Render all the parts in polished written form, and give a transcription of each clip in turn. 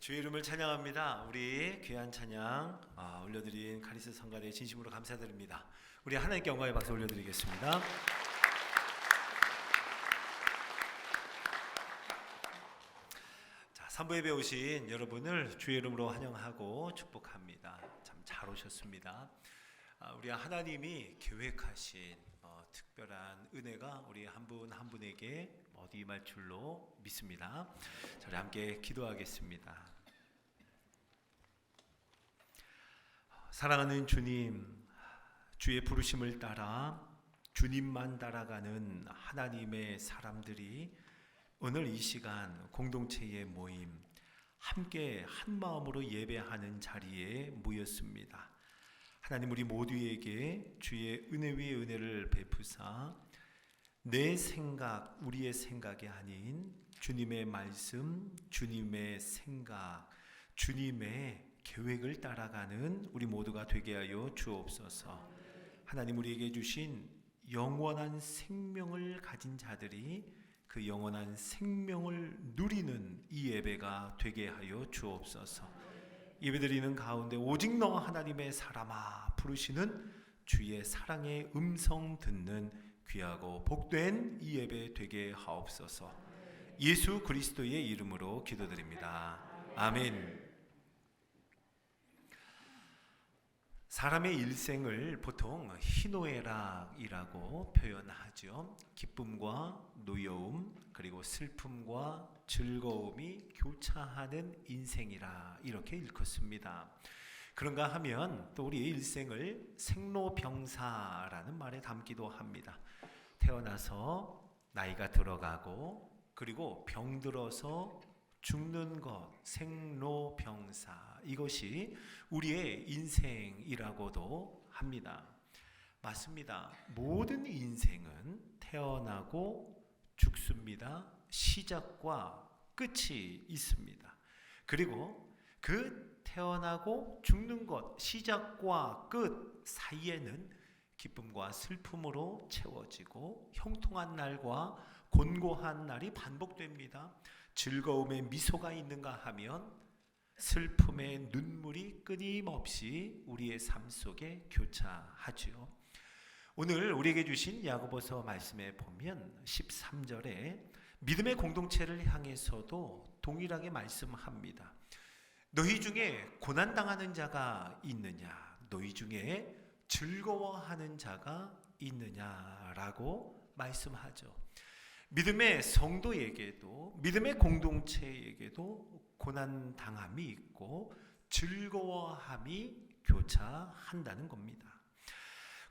주의 이름을 찬양합니다. 우리 귀한 찬양 올려드린 카리스 성가대에 진심으로 감사드립니다. 우리 하나님께 영광의 박수 올려드리겠습니다. 자, 3부 예배 오신 여러분을 주의 이름으로 환영하고 축복합니다. 참 잘 오셨습니다. 우리 하나님이 계획하신 특별한 은혜가 우리 한 분 한 분에게 임할 줄로 믿습니다. 저희 함께 기도하겠습니다. 사랑하는 주님, 주의 부르심을 따라 주님만 따라가는 하나님의 사람들이 오늘 이 시간 공동체의 모임, 함께 한 마음으로 예배하는 자리에 모였습니다. 하나님, 우리 모두에게 주의 은혜 위에 은혜를 베푸사 내 생각, 우리의 생각이 아닌 주님의 말씀, 주님의 생각, 주님의 계획을 따라가는 우리 모두가 되게 하여 주옵소서. 하나님, 우리에게 주신 영원한 생명을 가진 자들이 그 영원한 생명을 누리는 이 예배가 되게 하여 주옵소서. 예배드리는 가운데 오직 너 하나님의 사람아 부르시는 주의 사랑의 음성 듣는 귀하고 복된 이 예배 되게 하옵소서. 예수 그리스도의 이름으로 기도드립니다. 아멘. 사람의 일생을 보통 희노애락이라고 표현하죠. 기쁨과 노여움, 그리고 슬픔과 즐거움이 교차하는 인생이라 이렇게 일컫습니다. 그런가 하면 또 우리의 일생을 생로병사라는 말에 담기도 합니다. 태어나서 나이가 들어가고 그리고 병들어서 죽는 것, 생로병사, 이것이 우리의 인생이라고도 합니다. 맞습니다. 모든 인생은 태어나고 죽습니다. 시작과 끝이 있습니다. 그리고 그 태어나고 죽는 것, 시작과 끝 사이에는 기쁨과 슬픔으로 채워지고 형통한 날과 곤고한 날이 반복됩니다. 즐거움의 미소가 있는가 하면 슬픔의 눈물이 끊임없이 우리의 삶 속에 교차하죠. 오늘 우리에게 주신 야고보서 말씀에 보면 13절에 믿음의 공동체를 향해서도 동일하게 말씀합니다. 너희 중에 고난당하는 자가 있느냐? 너희 중에 즐거워하는 자가 있느냐라고 말씀하죠. 믿음의 성도에게도, 믿음의 공동체에게도 고난당함이 있고 즐거워함이 교차한다는 겁니다.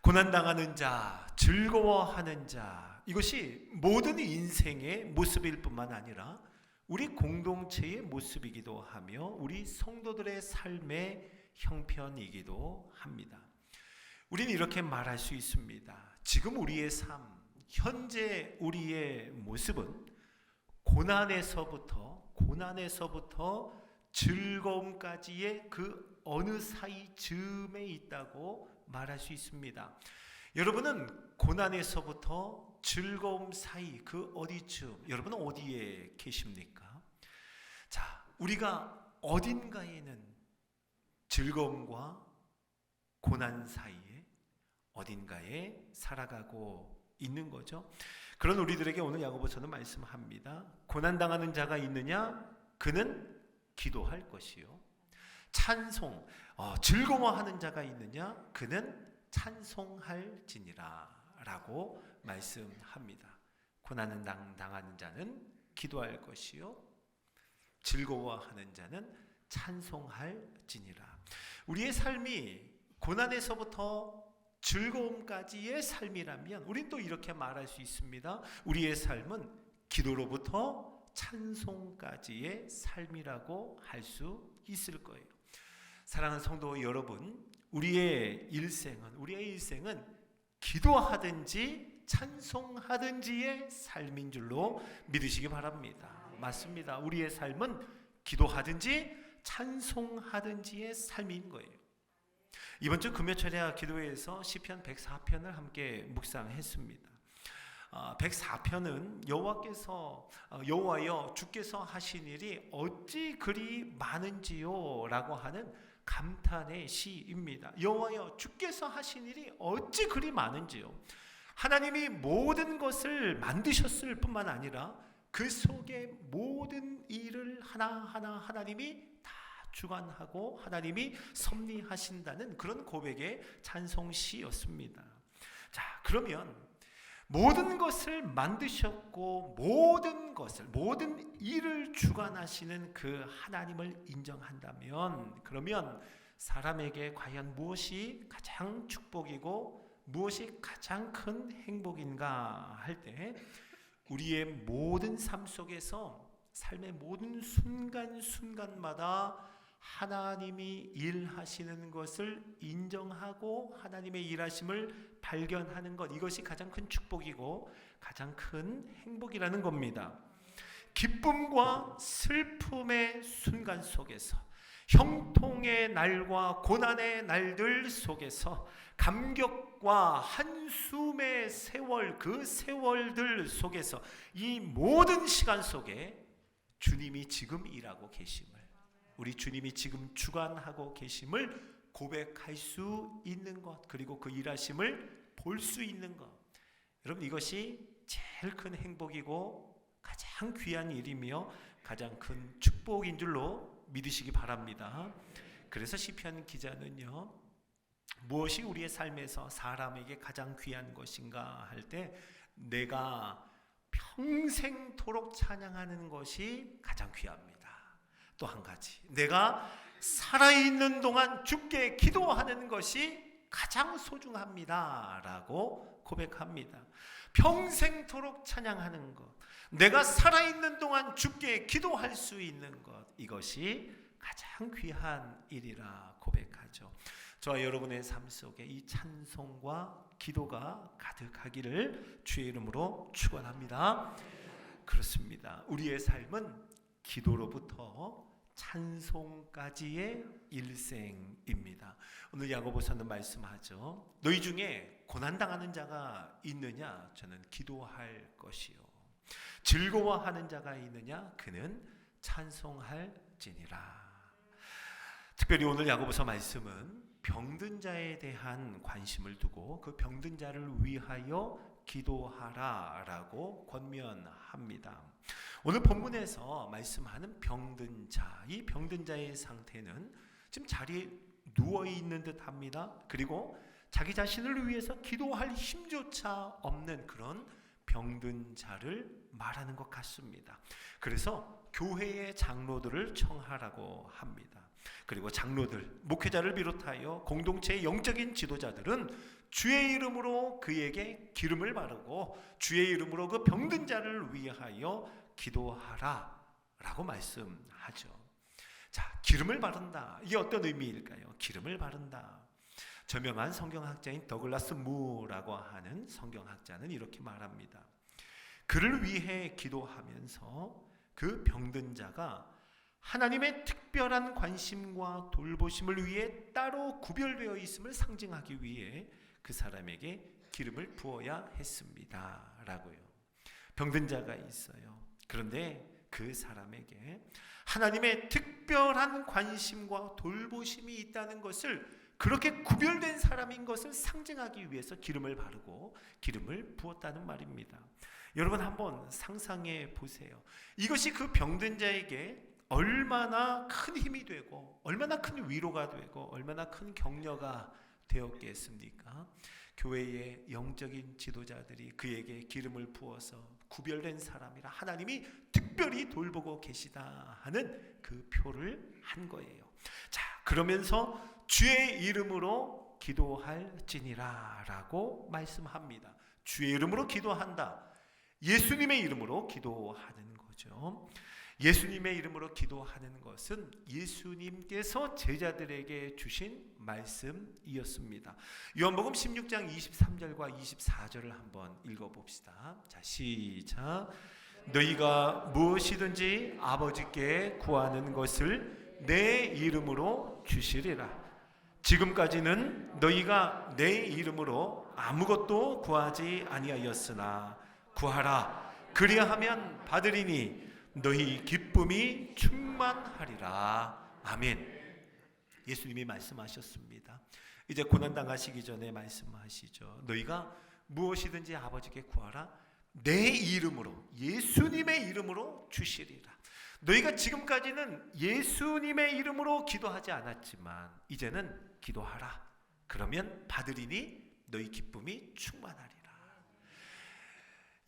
고난당하는 자, 즐거워하는 자, 이것이 모든 인생의 모습일 뿐만 아니라 우리 공동체의 모습이기도 하며 우리 성도들의 삶의 형편이기도 합니다. 우리는 이렇게 말할 수 있습니다. 지금 우리의 삶, 현재 우리의 모습은 고난에서부터 즐거움까지의 그 어느 사이 즈음에 있다고 말할 수 있습니다. 여러분은 고난에서부터 즐거움 사이 그 어디쯤, 여러분은 어디에 계십니까? 자, 우리가 어딘가에는 즐거움과 고난 사이에 어딘가에 살아가고 있는 거죠. 그런 우리들에게 오늘 야고보서는 말씀합니다. 고난당하는 자가 있느냐? 그는 기도할 것이요. 찬송, 즐거워하는 자가 있느냐? 그는 찬송할지니라 라고 말씀합니다. 고난을 당하는 자는 기도할 것이요, 즐거워하는 자는 찬송할지니라. 우리의 삶이 고난에서부터 즐거움까지의 삶이라면 우린 또 이렇게 말할 수 있습니다. 우리의 삶은 기도로부터 찬송까지의 삶이라고 할 수 있을 거예요. 사랑하는 성도 여러분, 우리의 일생은 기도하든지 찬송하든지의 삶인 줄로 믿으시기 바랍니다. 맞습니다. 우리의 삶은 기도하든지 찬송하든지의 삶인 거예요. 이번 주 금요철야 기도회에서 시편 104편을 함께 묵상했습니다. 104편은 여호와여 주께서 하신 일이 어찌 그리 많은지요 라고 하는 감탄의 시입니다. 여호와여 주께서 하신 일이 어찌 그리 많은지요. 하나님이 모든 것을 만드셨을 뿐만 아니라 그 속에 모든 일을 하나하나 하나님이 다 주관하고 하나님이 섭리하신다는 그런 고백의 찬송시였습니다. 자, 그러면 모든 것을 만드셨고 모든 일을 주관하시는 그 하나님을 인정한다면, 그러면 사람에게 과연 무엇이 가장 축복이고 무엇이 가장 큰 행복인가 할 때, 우리의 모든 삶 속에서 삶의 모든 순간순간마다 하나님이 일하시는 것을 인정하고 하나님의 일하심을 발견하는 것, 이것이 가장 큰 축복이고 가장 큰 행복이라는 겁니다. 기쁨과 슬픔의 순간 속에서, 형통의 날과 고난의 날들 속에서, 감격과 한숨의 세월, 그 세월들 속에서, 이 모든 시간 속에 주님이 지금 일하고 계심을, 우리 주님이 지금 주관하고 계심을 고백할 수 있는 것, 그리고 그 일하심을 볼 수 있는 것, 여러분 이것이 제일 큰 행복이고 가장 귀한 일이며 가장 큰 축복인 줄로 믿으시기 바랍니다. 그래서 시편 기자는요, 무엇이 우리의 삶에서 사람에게 가장 귀한 것인가 할 때, 내가 평생토록 찬양하는 것이 가장 귀합니다. 또 한 가지, 내가 살아있는 동안 주께 기도하는 것이 가장 소중합니다 라고 고백합니다. 평생토록 찬양하는 것, 내가 살아있는 동안 주께 기도할 수 있는 것, 이것이 가장 귀한 일이라 고백하죠. 저와 여러분의 삶 속에 이 찬송과 기도가 가득하기를 주의 이름으로 축원합니다. 그렇습니다. 우리의 삶은 기도로부터 찬송까지의 일생입니다. 오늘 야고보서는 말씀하죠. 너희 중에 고난당하는 자가 있느냐? 저는 기도할 것이요. 즐거워하는 자가 있느냐? 그는 찬송할지니라. 특별히 오늘 야고보서 말씀은 병든 자에 대한 관심을 두고 그 병든 자를 위하여 기도하라라고 권면합니다. 오늘 본문에서 말씀하는 병든 자, 이 병든 자의 상태는 지금 자리에 누워 있는 듯합니다. 그리고 자기 자신을 위해서 기도할 힘조차 없는 그런 병든 자를 말하는 것 같습니다. 그래서 교회의 장로들을 청하라고 합니다. 그리고 장로들, 목회자를 비롯하여 공동체의 영적인 지도자들은 주의 이름으로 그에게 기름을 바르고 주의 이름으로 그 병든 자를 위하여 기도하라 라고 말씀하죠. 자, 기름을 바른다, 이게 어떤 의미일까요? 기름을 바른다. 저명한 성경학자인 더글라스 무라고 하는 성경학자는 이렇게 말합니다. 그를 위해 기도하면서 그 병든 자가 하나님의 특별한 관심과 돌보심을 위해 따로 구별되어 있음을 상징하기 위해 그 사람에게 기름을 부어야 했습니다 라고요. 병든 자가 있어요. 그런데 그 사람에게 하나님의 특별한 관심과 돌보심이 있다는 것을, 그렇게 구별된 사람인 것을 상징하기 위해서 기름을 바르고 기름을 부었다는 말입니다. 여러분 한번 상상해 보세요. 이것이 그 병든 자에게 얼마나 큰 힘이 되고 얼마나 큰 위로가 되고 얼마나 큰 격려가 되었겠습니까? 교회의 영적인 지도자들이 그에게 기름을 부어서 구별된 사람이라 하나님이 특별히 돌보고 계시다 하는 그 표를 한 거예요. 자, 그러면서 주의 이름으로 기도할지니라 라고 말씀합니다. 주의 이름으로 기도한다. 예수님의 이름으로 기도하는 거죠. 예수님의 이름으로 기도하는 것은 예수님께서 제자들에게 주신 말씀이었습니다. 요한복음 16장 23절과 24절을 한번 읽어봅시다. 자, 시작. 너희가 무엇이든지 아버지께 구하는 것을 내 이름으로 주시리라. 지금까지는 너희가 내 이름으로 아무것도 구하지 아니하였으나 구하라. 그리하면 받으리니 너희 기쁨이 충만하리라. 아멘. 예수님이 말씀하셨습니다. 이제 고난당하시기 전에 말씀하시죠. 너희가 무엇이든지 아버지께 구하라. 내 이름으로, 예수님의 이름으로 주시리라. 너희가 지금까지는 예수님의 이름으로 기도하지 않았지만 이제는 기도하라. 그러면 받으리니 너희 기쁨이 충만하리라.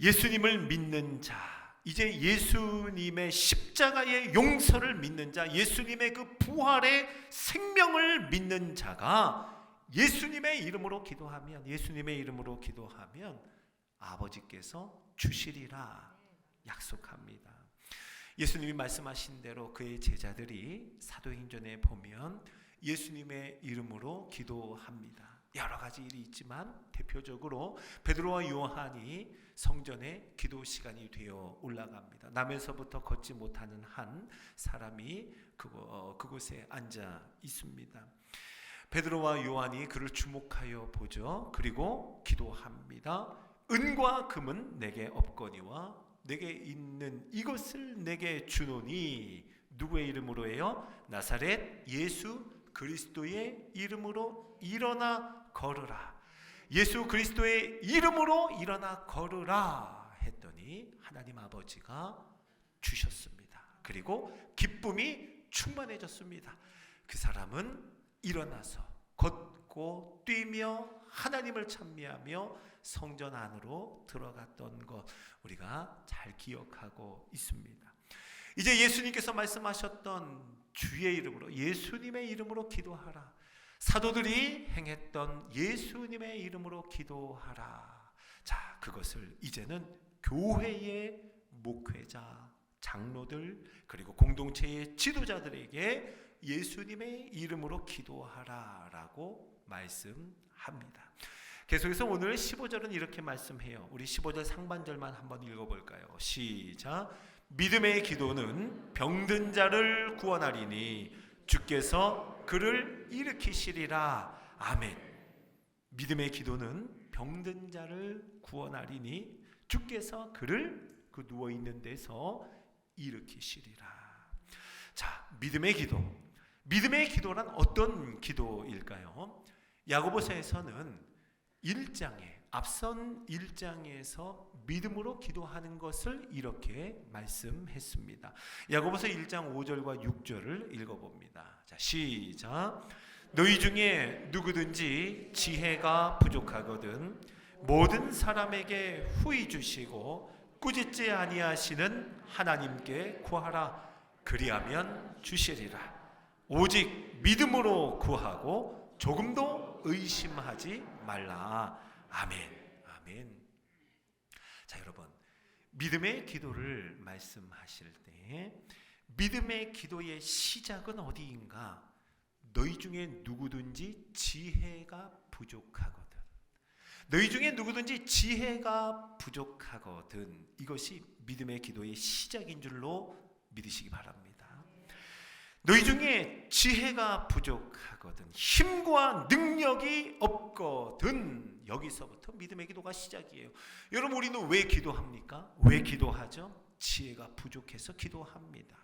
예수님을 믿는 자, 이제 예수님의 십자가의 용서를 믿는 자, 예수님의 그 부활의 생명을 믿는 자가 예수님의 이름으로 기도하면, 예수님의 이름으로 기도하면 아버지께서 주시리라 약속합니다. 예수님이 말씀하신 대로 그의 제자들이 사도행전에 보면 예수님의 이름으로 기도합니다. 여러 가지 일이 있지만 대표적으로 베드로와 요한이 성전에 기도 시간이 되어 올라갑니다. 남에서부터 걷지 못하는 한 사람이 그곳에 앉아 있습니다. 베드로와 요한이 그를 주목하여 보죠. 그리고 기도합니다. 은과 금은 내게 없거니와 내게 있는 이것을 내게 주노니, 누구의 이름으로 해요? 나사렛 예수 그리스도의 이름으로 일어나 걸으라. 예수 그리스도의 이름으로 일어나 걸으라 했더니 하나님 아버지가 주셨습니다. 그리고 기쁨이 충만해졌습니다. 그 사람은 일어나서 걷고 뛰며 하나님을 찬미하며 성전 안으로 들어갔던 것 우리가 잘 기억하고 있습니다. 이제 예수님께서 말씀하셨던 주의 이름으로, 예수님의 이름으로 기도하라. 사도들이 행했던 예수님의 이름으로 기도하라. 자, 그것을 이제는 교회의 목회자, 장로들, 그리고 공동체의 지도자들에게 예수님의 이름으로 기도하라라고 말씀합니다. 계속해서 오늘 15절은 이렇게 말씀해요. 우리 15절 상반절만 한번 읽어볼까요? 시작. 믿음의 기도는 병든 자를 구원하리니 주께서 그를 일으키시리라. 아멘. 믿음의 기도는 병든 자를 구원하리니 주께서 그를 그 누워있는 데서 일으키시리라. 자, 믿음의 기도. 믿음의 기도란 어떤 기도일까요? 야고보서에서는 1장에, 앞선 1장에서 믿음으로 기도하는 것을 이렇게 말씀했습니다. 야고보서 1장 5절과 6절을 읽어봅니다. 자, 시작. 너희 중에 누구든지 지혜가 부족하거든 모든 사람에게 후히 주시고 꾸짖지 아니하시는 하나님께 구하라. 그리하면 주시리라. 오직 믿음으로 구하고 조금도 의심하지 말라. 아멘. 아멘. 자, 여러분, 믿음의 기도를 말씀하실 때 믿음의 기도의 시작은 어디인가? 너희 중에 누구든지 지혜가 부족하거든. 너희 중에 누구든지 지혜가 부족하거든. 이것이 믿음의 기도의 시작인 줄로 믿으시기 바랍니다. 너희 중에 지혜가 부족하거든, 힘과 능력이 없거든. 여기서부터 믿음의 기도가 시작이에요. 여러분, 우리는 왜 기도합니까? 왜 기도하죠? 지혜가 부족해서 기도합니다.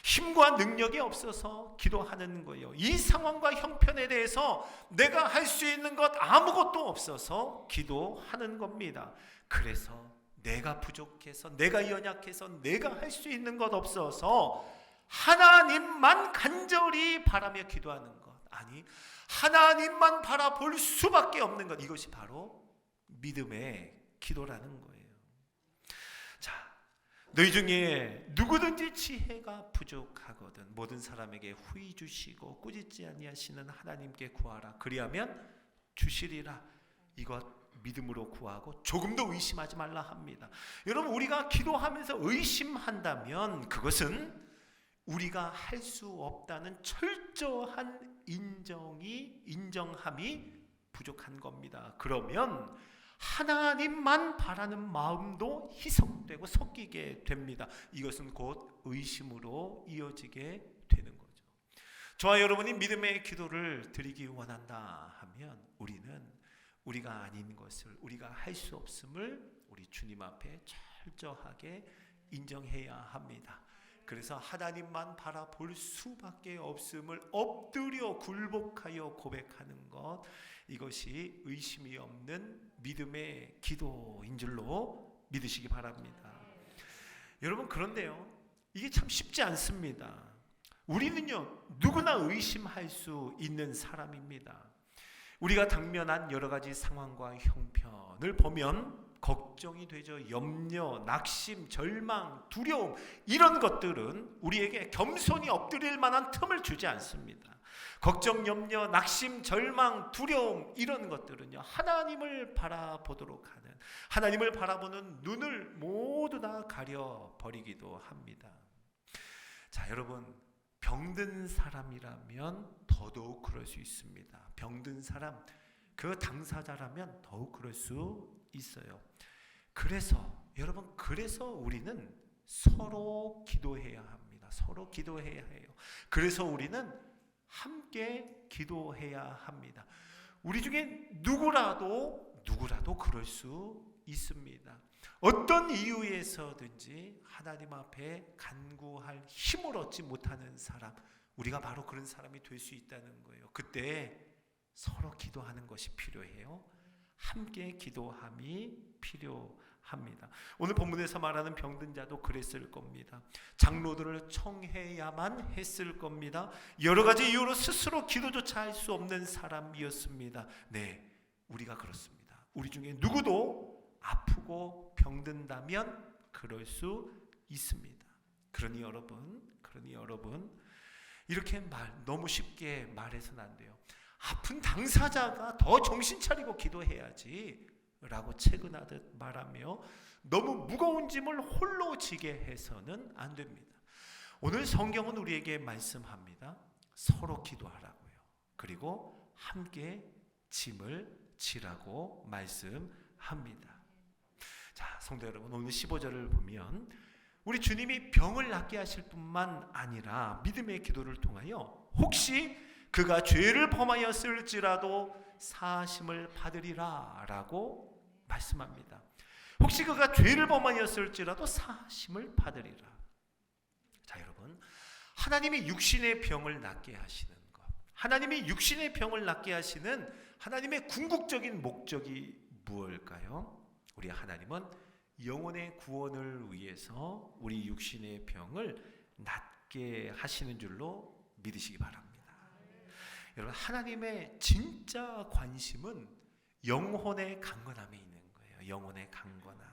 힘과 능력이 없어서 기도하는 거예요. 이 상황과 형편에 대해서 내가 할 수 있는 것 아무것도 없어서 기도하는 겁니다. 그래서 내가 부족해서, 내가 연약해서, 내가 할 수 있는 것 없어서 하나님만 간절히 바라며 기도하는 것, 아니 하나님만 바라볼 수밖에 없는 것, 이것이 바로 믿음의 기도라는 거예요. 자, 너희 중에 누구든지 지혜가 부족하거든 모든 사람에게 후히 주시고 꾸짖지 아니하시는 하나님께 구하라. 그리하면 주시리라. 이것 믿음으로 구하고 조금도 의심하지 말라 합니다. 여러분, 우리가 기도하면서 의심한다면 그것은 우리가 할 수 없다는 철저한 인정함이 부족한 겁니다. 그러면 하나님만 바라는 마음도 희석되고 섞이게 됩니다. 이것은 곧 의심으로 이어지게 되는 거죠. 저와 여러분이 믿음의 기도를 드리기 원한다 하면 우리는 우리가 아닌 것을, 우리가 할 수 없음을 우리 주님 앞에 철저하게 인정해야 합니다. 그래서 하나님만 바라볼 수밖에 없음을 엎드려 굴복하여 고백하는 것, 이것이 의심이 없는 믿음의 기도인 줄로 믿으시기 바랍니다. 여러분, 그런데요, 이게 참 쉽지 않습니다. 우리는요, 누구나 의심할 수 있는 사람입니다. 우리가 당면한 여러 가지 상황과 형편을 보면 걱정이 되죠. 염려, 낙심, 절망, 두려움, 이런 것들은 우리에게 겸손히 엎드릴 만한 틈을 주지 않습니다. 걱정, 염려, 낙심, 절망, 두려움, 이런 것들은요, 하나님을 바라보도록 하는, 하나님을 바라보는 눈을 모두 다 가려버리기도 합니다. 자, 여러분, 병든 사람이라면 더더욱 그럴 수 있습니다. 병든 사람, 그 당사자라면 더욱 그럴 수 있어요. 그래서 여러분, 그래서 우리는 서로 기도해야 합니다. 서로 기도해야 해요. 그래서 우리는 함께 기도해야 합니다. 우리 중에 누구라도 그럴 수 있습니다. 어떤 이유에서든지 하나님 앞에 간구할 힘을 얻지 못하는 사람, 우리가 바로 그런 사람이 될 수 있다는 거예요. 그때 서로 기도하는 것이 필요해요. 함께 기도함이 필요합니다. 오늘 본문에서 말하는 병든 자도 그랬을 겁니다. 장로들을 청해야만 했을 겁니다. 여러 가지 이유로 스스로 기도조차 할 수 없는 사람이었습니다. 네, 우리가 그렇습니다. 우리 중에 누구도 아프고 병든다면 그럴 수 있습니다. 그러니 여러분, 이렇게 너무 쉽게 말해서는 안 돼요. 아픈 당사자가 더 정신 차리고 기도해야지 라고 채근하듯 말하며 너무 무거운 짐을 홀로 지게 해서는 안 됩니다. 오늘 성경은 우리에게 말씀합니다. 서로 기도하라고요. 그리고 함께 짐을 지라고 말씀합니다. 자, 성도 여러분, 오늘 15절을 보면 우리 주님이 병을 낫게 하실 뿐만 아니라 믿음의 기도를 통하여 혹시 그가 죄를 범하였을지라도 사하심을 받으리라 라고 말씀합니다. 혹시 그가 죄를 범하였을지라도 사하심을 받으리라. 자, 여러분, 하나님이 육신의 병을 낫게 하시는 것, 하나님이 육신의 병을 낫게 하시는 하나님의 궁극적인 목적이 무엇일까요? 우리 하나님은 영혼의 구원을 위해서 우리 육신의 병을 낫게 하시는 줄로 믿으시기 바랍니다. 여러분, 하나님의 진짜 관심은 영혼의 강건함에 있는 거예요. 영혼의 강건함.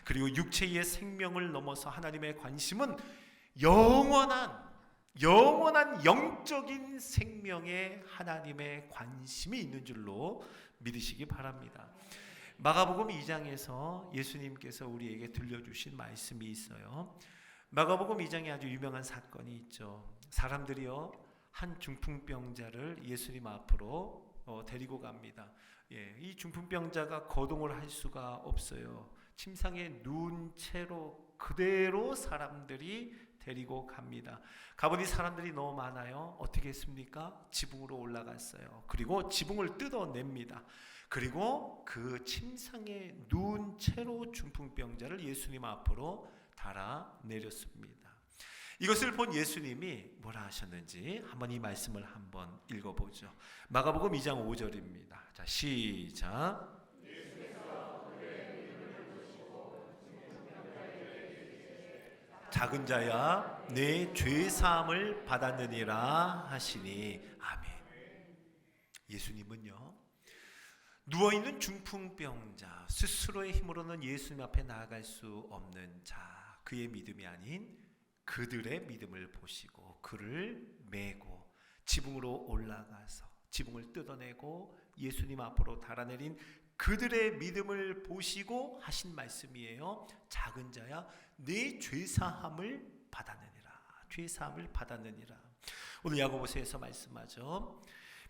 그리고 육체의 생명을 넘어서 하나님의 관심은 영원한 영적인 생명에 하나님의 관심이 있는 줄로 믿으시기 바랍니다. 마가복음 2장에서 예수님께서 우리에게 들려주신 말씀이 있어요. 마가복음 2장에 아주 유명한 사건이 있죠. 사람들이요, 한 중풍병자를 예수님 앞으로 데리고 갑니다. 이 중풍병자가 거동을 할 수가 없어요. 침상에 누운 채로 그대로 사람들이 데리고 갑니다. 가보니 사람들이 너무 많아요. 어떻게 했습니까? 지붕으로 올라갔어요. 그리고 지붕을 뜯어냅니다. 그리고 그 침상에 누운 채로 중풍병자를 예수님 앞으로 달아내렸습니다. 이것을 본 예수님이 뭐라 하셨는지 한번 이 말씀을 한번 읽어보죠. 마가복음 2장 5절입니다. 자, 시작. 작은 자야, 내 죄 사함을 받았느니라 하시니. 아멘. 예수님은요, 누워있는 중풍병자, 스스로의 힘으로는 예수님 앞에 나아갈 수 없는 자, 그의 믿음이 아닌 그들의 믿음을 보시고 그를 메고 지붕으로 올라가서 지붕을 뜯어내고 예수님 앞으로 달아내린 그들의 믿음을 보시고 하신 말씀이에요. 작은 자야, 내 죄사함을 받았느니라. 죄사함을 받았느니라. 오늘 야고보서에서 말씀하죠.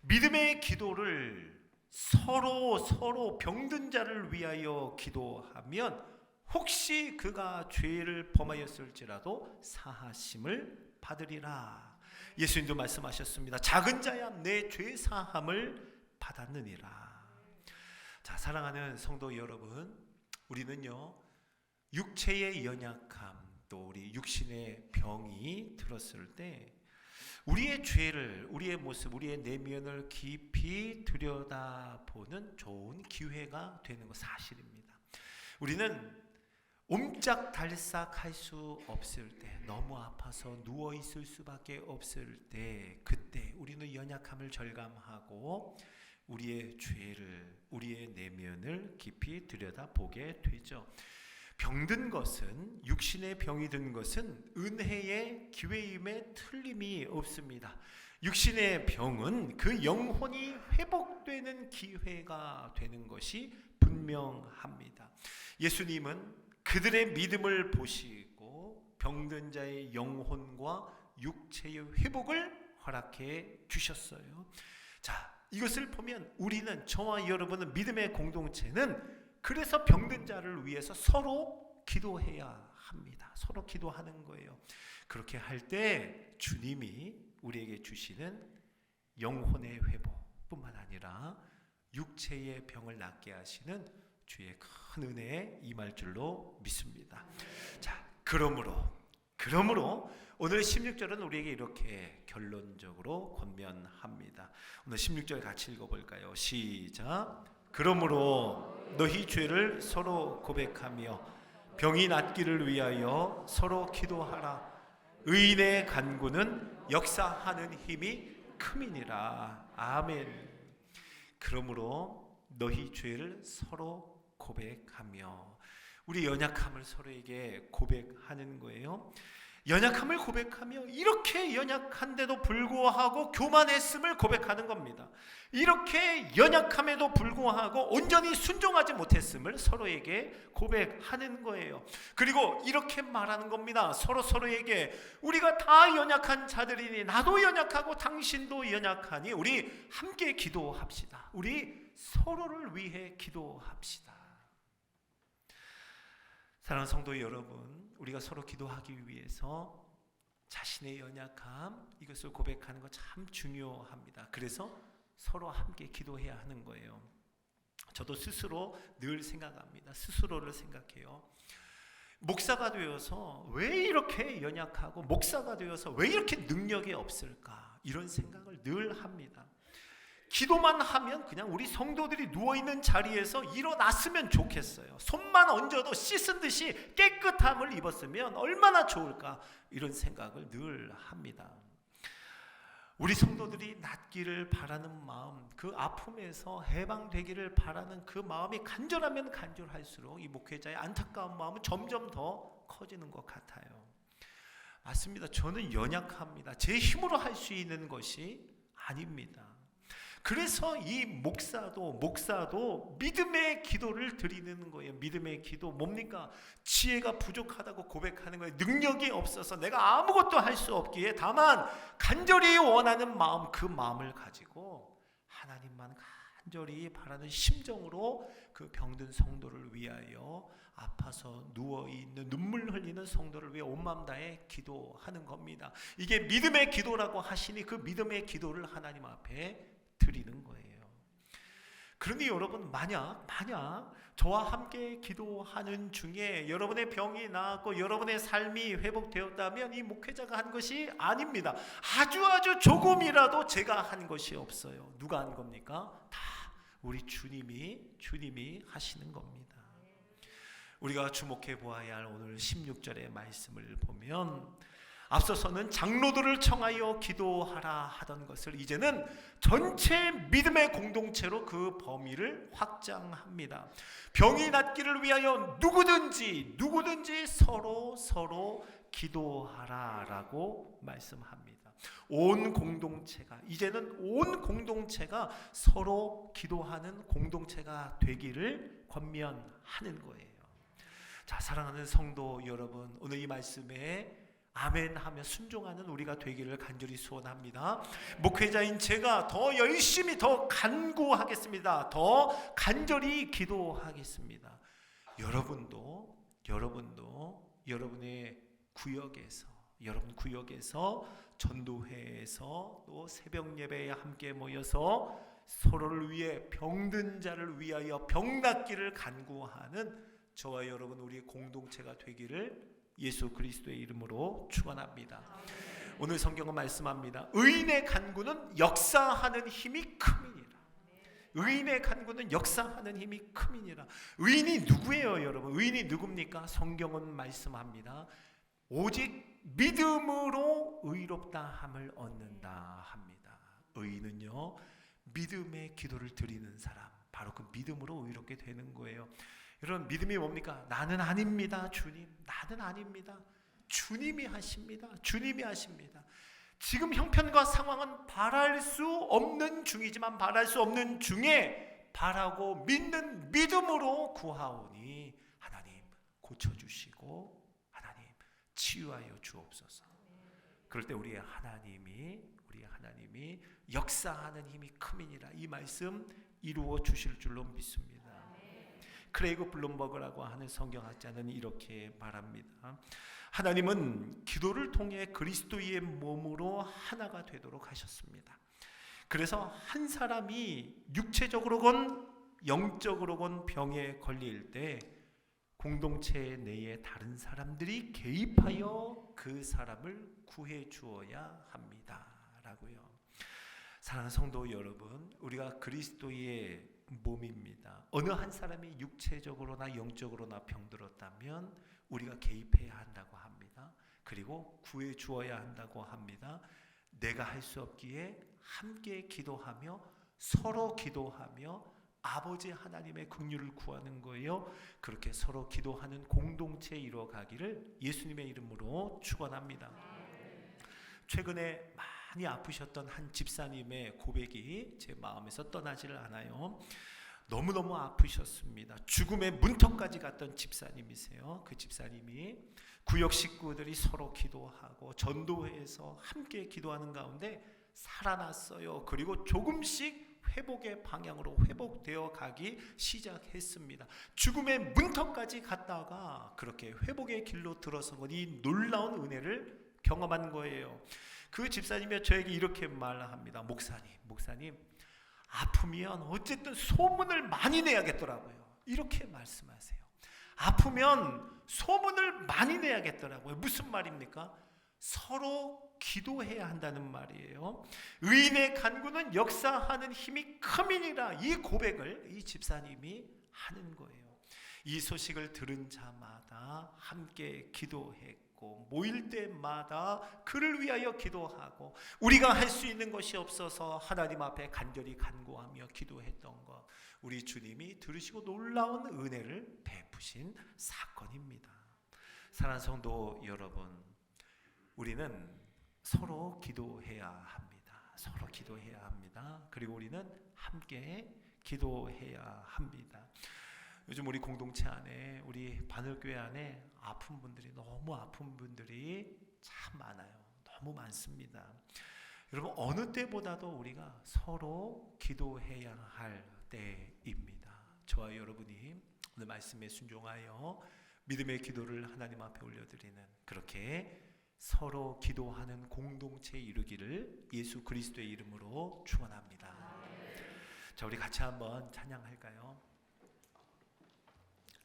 믿음의 기도를 서로 병든 자를 위하여 기도하면 혹시 그가 죄를 범하였을지라도 사하심을 받으리라. 예수님도 말씀하셨습니다. 작은 자야, 내 죄 사함을 받았느니라. 자, 사랑하는 성도 여러분, 우리는요, 육체의 연약함, 또 우리 육신의 병이 들었을 때 우리의 죄를, 우리의 모습, 우리의 내면을 깊이 들여다보는 좋은 기회가 되는 것 사실입니다. 우리는 옴짝달싹할 수 없을 때, 너무 아파서 누워 있을 수밖에 없을 때, 그때 우리는 연약함을 절감하고 우리의 죄를, 우리의 내면을 깊이 들여다보게 되죠. 병든 것은, 육신의 병이 든 것은 은혜의 기회임에 틀림이 없습니다. 육신의 병은 그 영혼이 회복되는 기회가 되는 것이 분명합니다. 예수님은 그들의 믿음을 보시고 병든 자의 영혼과 육체의 회복을 허락해 주셨어요. 자, 이것을 보면 우리는, 저와 여러분은, 믿음의 공동체는 그래서 병든 자를 위해서 서로 기도해야 합니다. 서로 기도하는 거예요. 그렇게 할 때 주님이 우리에게 주시는 영혼의 회복뿐만 아니라 육체의 병을 낫게 하시는 주의 큰 은혜에 임할 줄로 믿습니다. 자, 그러므로 오늘 16절은 우리에게 이렇게 결론적으로 권면합니다. 오늘 16절 같이 읽어볼까요? 시작. 그러므로 너희 죄를 서로 고백하며 병이 낫기를 위하여 서로 기도하라. 의인의 간구는 역사하는 힘이 큼이니라. 아멘. 그러므로 너희 죄를 서로 고백하며, 우리 연약함을 서로에게 고백하는 거예요. 연약함을 고백하며, 이렇게 연약한데도 불구하고 교만했음을 고백하는 겁니다. 이렇게 연약함에도 불구하고 온전히 순종하지 못했음을 서로에게 고백하는 거예요. 그리고 이렇게 말하는 겁니다. 서로에게 우리가 다 연약한 자들이니, 나도 연약하고 당신도 연약하니 우리 함께 기도합시다. 우리 서로를 위해 기도합시다. 사랑하는 성도 여러분, 우리가 서로 기도하기 위해서 자신의 연약함, 이것을 고백하는 거 참 중요합니다. 그래서 서로 함께 기도해야 하는 거예요. 저도 스스로 늘 생각합니다. 스스로를 생각해요. 목사가 되어서 왜 이렇게 연약하고, 목사가 되어서 왜 이렇게 능력이 없을까, 이런 생각을 늘 합니다. 기도만 하면 그냥 우리 성도들이 누워있는 자리에서 일어났으면 좋겠어요. 손만 얹어도 씻은 듯이 깨끗함을 입었으면 얼마나 좋을까, 이런 생각을 늘 합니다. 우리 성도들이 낫기를 바라는 마음, 그 아픔에서 해방되기를 바라는 그 마음이 간절하면 간절할수록 이 목회자의 안타까운 마음은 점점 더 커지는 것 같아요. 맞습니다. 저는 연약합니다. 제 힘으로 할 수 있는 것이 아닙니다. 그래서 이 목사도 믿음의 기도를 드리는 거예요. 믿음의 기도 뭡니까? 지혜가 부족하다고 고백하는 거예요. 능력이 없어서 내가 아무것도 할 수 없기에 다만 간절히 원하는 마음, 그 마음을 가지고 하나님만 간절히 바라는 심정으로 그 병든 성도를 위하여, 아파서 누워있는 눈물 흘리는 성도를 위해 온 마음 다해 기도하는 겁니다. 이게 믿음의 기도라고 하시니 그 믿음의 기도를 하나님 앞에 드리는 거예요. 그러니 여러분, 만약 저와 함께 기도하는 중에 여러분의 병이 나았고 여러분의 삶이 회복되었다면 이 목회자가 한 것이 아닙니다. 아주 조금이라도 제가 한 것이 없어요. 누가 한 겁니까? 다 우리 주님이 하시는 겁니다. 우리가 주목해 보아야 할 오늘 16절의 말씀을 보면, 앞서서는 장로들을 청하여 기도하라 하던 것을 이제는 전체 믿음의 공동체로 그 범위를 확장합니다. 병이 낫기를 위하여 누구든지 서로 기도하라라고 말씀합니다. 이제는 온 공동체가 서로 기도하는 공동체가 되기를 권면하는 거예요. 자, 사랑하는 성도 여러분, 오늘 이 말씀에 아멘 하며 순종하는 우리가 되기를 간절히 소원합니다. 목회자인 제가 더 열심히, 더 간구하겠습니다. 더 간절히 기도하겠습니다. 여러분도 여러분의 구역에서, 여러분 구역에서, 전도회에서, 또 새벽 예배에 함께 모여서 서로를 위해, 병든 자를 위하여 병 낫기를 간구하는 저와 여러분 우리 공동체가 되기를 예수 그리스도의 이름으로 축원합니다. 오늘 성경은 말씀합니다. 의인의 간구는 역사하는 힘이 큼이니라. 의인의 간구는 역사하는 힘이 큼이니라. 의인이 누구예요, 여러분? 의인이 누굽니까? 성경은 말씀합니다. 오직 믿음으로 의롭다 함을 얻는다 합니다. 의인은요, 믿음의 기도를 드리는 사람, 바로 그 믿음으로 의롭게 되는 거예요. 여러분, 믿음이 뭡니까? 나는 아닙니다, 주님. 나는 아닙니다. 주님이 하십니다. 주님이 하십니다. 지금 형편과 상황은 바랄 수 없는 중이지만 바랄 수 없는 중에 바라고 믿는 믿음으로 구하오니 하나님 고쳐주시고 하나님 치유하여 주옵소서. 그럴 때 우리 하나님이 역사하는 힘이 큼이니라, 이 말씀 이루어 주실 줄로 믿습니다. 크레이그 블룸버그라고 하는 성경학자는 이렇게 말합니다. 하나님은 기도를 통해 그리스도의 몸으로 하나가 되도록 하셨습니다. 그래서 한 사람이 육체적으로건 영적으로건 병에 걸릴 때 공동체 내에 다른 사람들이 개입하여 그 사람을 구해 주어야 합니다. 라고요. 사랑하는 성도 여러분, 우리가 그리스도의 몸입니다. 어느 한 사람이 육체적으로나 영적으로나 병들었다면 우리가 개입해야 한다고 합니다. 그리고 구해 주어야 한다고 합니다. 내가 할 수 없기에 함께 기도하며 서로 기도하며 아버지 하나님의 긍휼을 구하는 거예요. 그렇게 서로 기도하는 공동체 이루어가기를 예수님의 이름으로 축원합니다. 최근에 많이 아프셨던 한 집사님의 고백이 제 마음에서 떠나지를 않아요. 너무너무 아프셨습니다. 죽음의 문턱까지 갔던 집사님이세요. 그 집사님이 구역 식구들이 서로 기도하고 전도회에서 함께 기도하는 가운데 살아났어요. 그리고 조금씩 회복의 방향으로 회복되어 가기 시작했습니다. 죽음의 문턱까지 갔다가 그렇게 회복의 길로 들어서고 이 놀라운 은혜를 경험한 거예요. 그 집사님이 저에게 이렇게 말합니다. 목사님 아프면 어쨌든 소문을 많이 내야겠더라고요. 이렇게 말씀하세요. 아프면 소문을 많이 내야겠더라고요. 무슨 말입니까? 서로 기도해야 한다는 말이에요. 의인의 간구는 역사하는 힘이 큼이니라, 이 고백을 이 집사님이 하는 거예요. 이 소식을 들은 자마다 함께 기도했고 모일 때마다 그를 위하여 기도하고 우리가 할 수 있는 것이 없어서 하나님 앞에 간절히 간구하며 기도했던 것, 우리 주님이 들으시고 놀라운 은혜를 베푸신 사건입니다. 사랑하는 성도 여러분, 우리는 서로 기도해야 합니다. 서로 기도해야 합니다. 그리고 우리는 함께 기도해야 합니다. 요즘 우리 공동체 안에, 우리 바늘교회 안에 아픈 분들이, 너무 아픈 분들이 참 많아요. 너무 많습니다. 여러분, 어느 때보다도 우리가 서로 기도해야 할 때입니다. 저와 여러분이 오늘 말씀에 순종하여 믿음의 기도를 하나님 앞에 올려드리는, 그렇게 서로 기도하는 공동체 이루기를 예수 그리스도의 이름으로 축원합니다. 자, 우리 같이 한번 찬양할까요?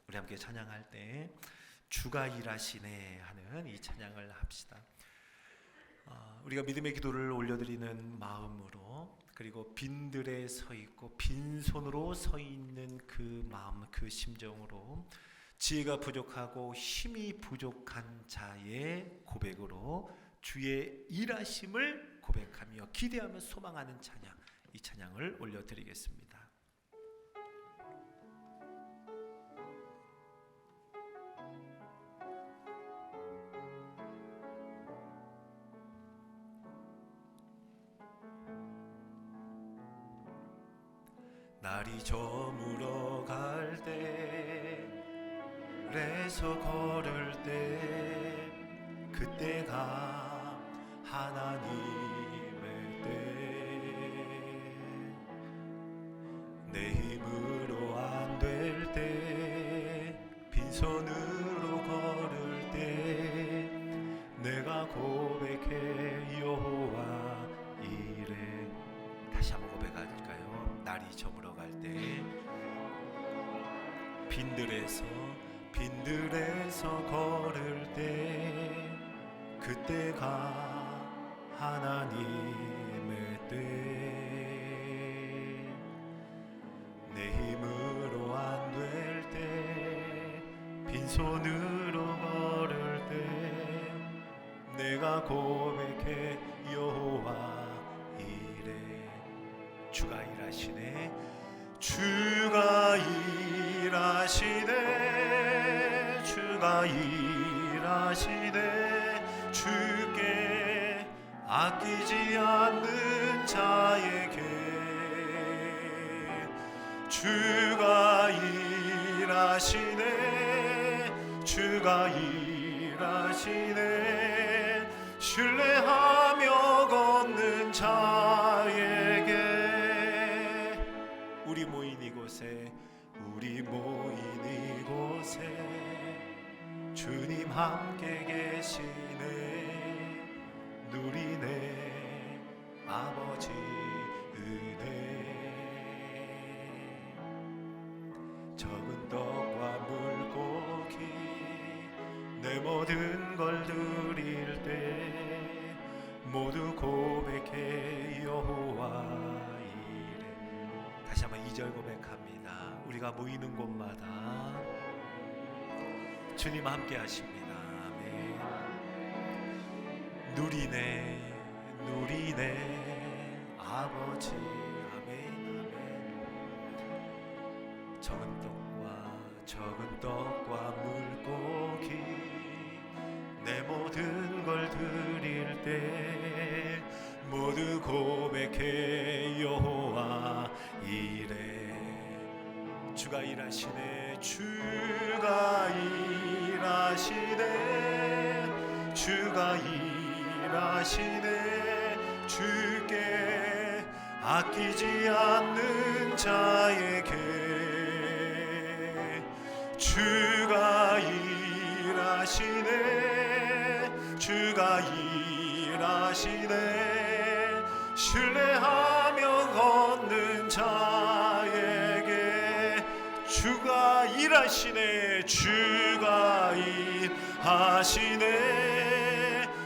우리 함께 찬양할 때 주가 일하시네 하는 이 찬양을 합시다. 우리가 믿음의 기도를 올려드리는 마음으로, 그리고 빈들에 서 있고 빈손으로 서 있는 그 마음, 그 심정으로, 지혜가 부족하고 힘이 부족한 자의 고백으로 주의 일하심을 고백하며 기대하며 소망하는 찬양, 이 찬양을 올려드리겠습니다. 날이 저물어 갈 때, 그래서 걸을 때, 그때가 하나님의 때, 내 힘으로 안 될 때, 빈손으로 걸을 때, 내가 고백해 여호와 이래. 다시 한번 고백할까요? 날이 저물어 갈 때, 빈들에서 빈들에서 걸을 때 그때가 하나님의 때 내 힘으로 안 될 때 빈손으로 걸을 때 내가 고백해 여호와 이래 주가 일하시네 주가 일하시네 주가 일하시네 주께 아끼지 않는 자에게 주가 일하시네 주가 일하시네 신뢰하며 걷는 자에게 우리 모인 이곳에 주님 함께 계시네 누리네 아버지 은혜 적은 떡과 물고기 내 모든 걸 드릴 때 모두 고백해 여호와 이래 다시 한번 2절 고백합니다. 우리가 모이는 곳마다 주님 함께 하십니다. 아멘. 누리네 아버지 아멘 아멘 적은 떡과 물고기 내 모든 걸 드릴 때 모두 고백해 여호와 이래 주가 일하시네 주가 일하시네 주가 일하시네 주께 아끼지 않는 자에게 주가 일하시네 주가 일하시네 신뢰하며 걷는 자에게 주가 일하시네 주가 일하시네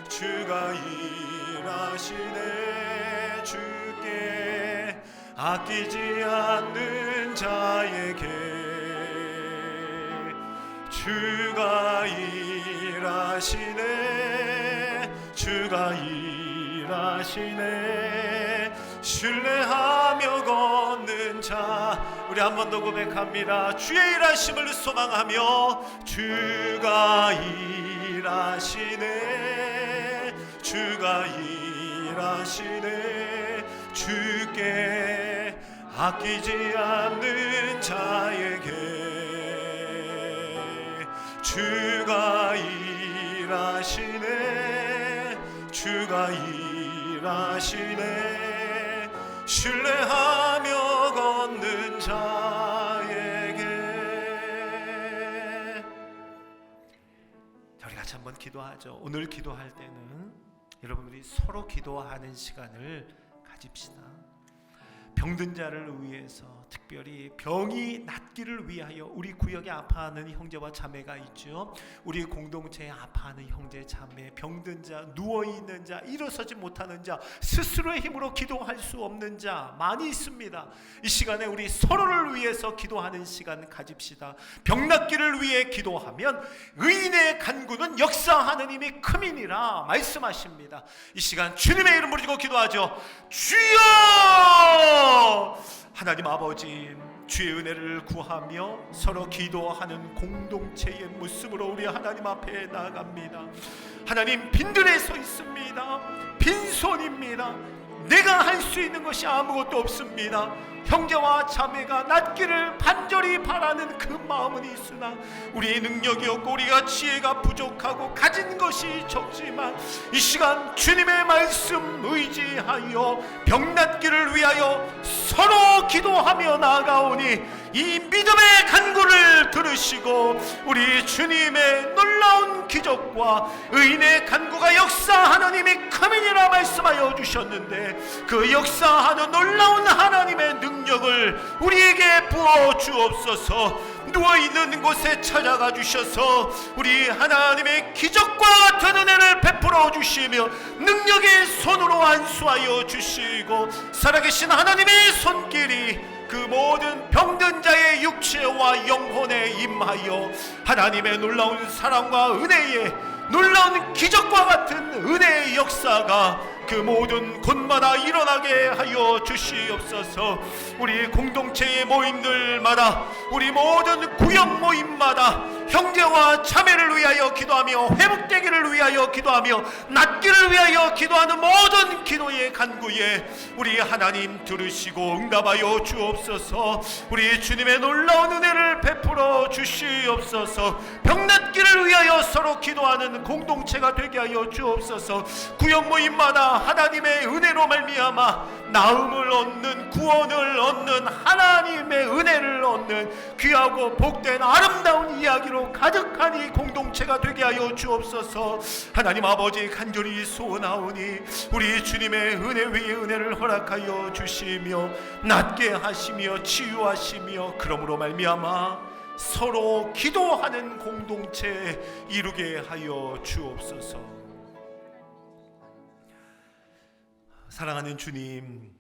주가 일하시네 주께 아끼지 않는 자에게 주가 일하시네 주가 일하시네 신뢰하며 걷는 자 우리 한 번 더 고백합니다. 주의 일하심을 소망하며 주가 일하시네 주가 일하시네 주께 아끼지 않는 자에게 주가 일하시네 주가 일하시네 신뢰하며 걷는 자에게 우리 같이 한번 기도하죠. 오늘 기도할 때는 여러분들이 서로 기도하는 시간을 가집시다. 병든 자를 위해서 특별히 병이 낫기를 위하여 우리 구역에 아파하는 형제와 자매가 있죠. 우리 공동체에 아파하는 형제 자매 병든 자 누워있는 자 일어서지 못하는 자 스스로의 힘으로 기도할 수 없는 자 많이 있습니다. 이 시간에 우리 서로를 위해서 기도하는 시간 가집시다. 병 낫기를 위해 기도하면 의인의 간구는 역사하는 힘이 크미니라 말씀하십니다. 이 시간 주님의 이름 부르고 기도하죠. 주여 하나님 아버지 주의 은혜를 구하며 서로 기도하는 공동체의 모습으로 우리 하나님 앞에 나아갑니다. 하나님 빈들에 서 있습니다. 빈손입니다. 내가 할 수 있는 것이 아무것도 없습니다. 형제와 자매가 낫기를 간절히 바라는 그 마음은 있으나 우리의 능력이 없고 우리가 지혜가 부족하고 가진 것이 적지만 이 시간 주님의 말씀 의지하여 병 낫기를 위하여 서로 기도하며 나아가오니 이 믿음의 간구를 들으시고 우리 주님의 놀라운 기적과 의인의 간구가 역사하는 힘이 크민이라 말씀하여 주셨는데 그 역사하는 놀라운 하나님의 능력을 우리에게 부어 주옵소서. 누워있는 곳에 찾아가 주셔서 우리 하나님의 기적과 같은 은혜를 베풀어 주시며 능력의 손으로 안수하여 주시고 살아계신 하나님의 손길이 그 모든 병든 자의 육체와 영혼에 임하여 하나님의 놀라운 사랑과 은혜에 놀라운 기적과 같은 은혜의 역사가 그 모든 곳마다 일어나게 하여 주시옵소서. 우리 공동체의 모임들마다, 우리 모든 구역 모임마다 형제와 자매를 위하여 기도하며 회복되기를 위하여 기도하며 낫기를 위하여 기도하는 모든 기도의 간구에 우리 하나님 들으시고 응답하여 주옵소서. 우리 주님의 놀라운 은혜를 베풀어 주시옵소서. 병낫기를 위하여 서로 기도하는 공동체가 되게 하여 주옵소서. 구역 모임마다 하나님의 은혜로 말미암아 나음을 얻는, 구원을 얻는, 하나님의 은혜를 얻는 귀하고 복된 아름다운 이야기로 가득한 이 공동체가 되게 하여 주옵소서. 하나님 아버지 간절히 소원하오니 우리 주님의 은혜 위에 은혜를 허락하여 주시며 낫게 하시며 치유하시며 그러므로 말미암아 서로 기도하는 공동체 이루게 하여 주옵소서. 사랑하는 주님,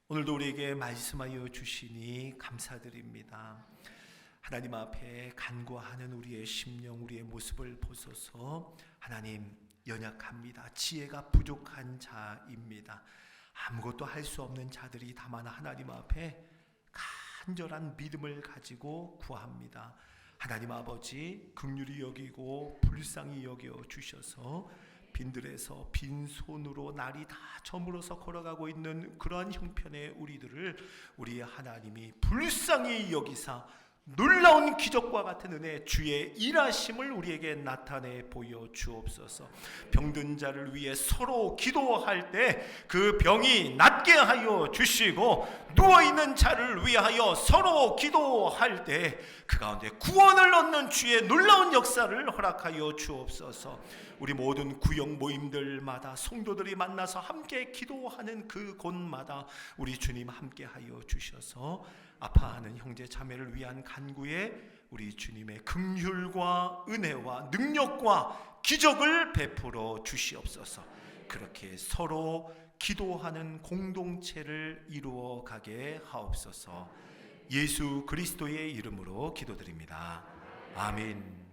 오늘도 우리에게 말씀하여 주시니 감사드립니다. 하나님 앞에 간구하는 우리의 심령, 우리의 모습을 보소서. 하나님, 연약합니다. 지혜가 부족한 자입니다. 아무것도 할 수 없는 자들이 다만 하나님 앞에 간절한 믿음을 가지고 구합니다. 하나님 아버지 긍휼히 여기고 불쌍히 여겨 주셔서 빈들에서 빈손으로 날이 다 저물어서 걸어가고 있는 그러한 형편의 우리들을 우리 하나님이 불쌍히 여기사 놀라운 기적과 같은 은혜, 주의 일하심을 우리에게 나타내 보여 주옵소서. 병든 자를 위해 서로 기도할 때 그 병이 낫게 하여 주시고 누워있는 자를 위하여 서로 기도할 때 그 가운데 구원을 얻는 주의 놀라운 역사를 허락하여 주옵소서. 우리 모든 구역 모임들마다 성도들이 만나서 함께 기도하는 그 곳마다 우리 주님 함께 하여 주셔서 아파하는 형제 자매를 위한 간구에 우리 주님의 긍휼과 은혜와 능력과 기적을 베풀어 주시옵소서. 그렇게 서로 기도하는 공동체를 이루어 가게 하옵소서. 예수 그리스도의 이름으로 기도드립니다. 아멘.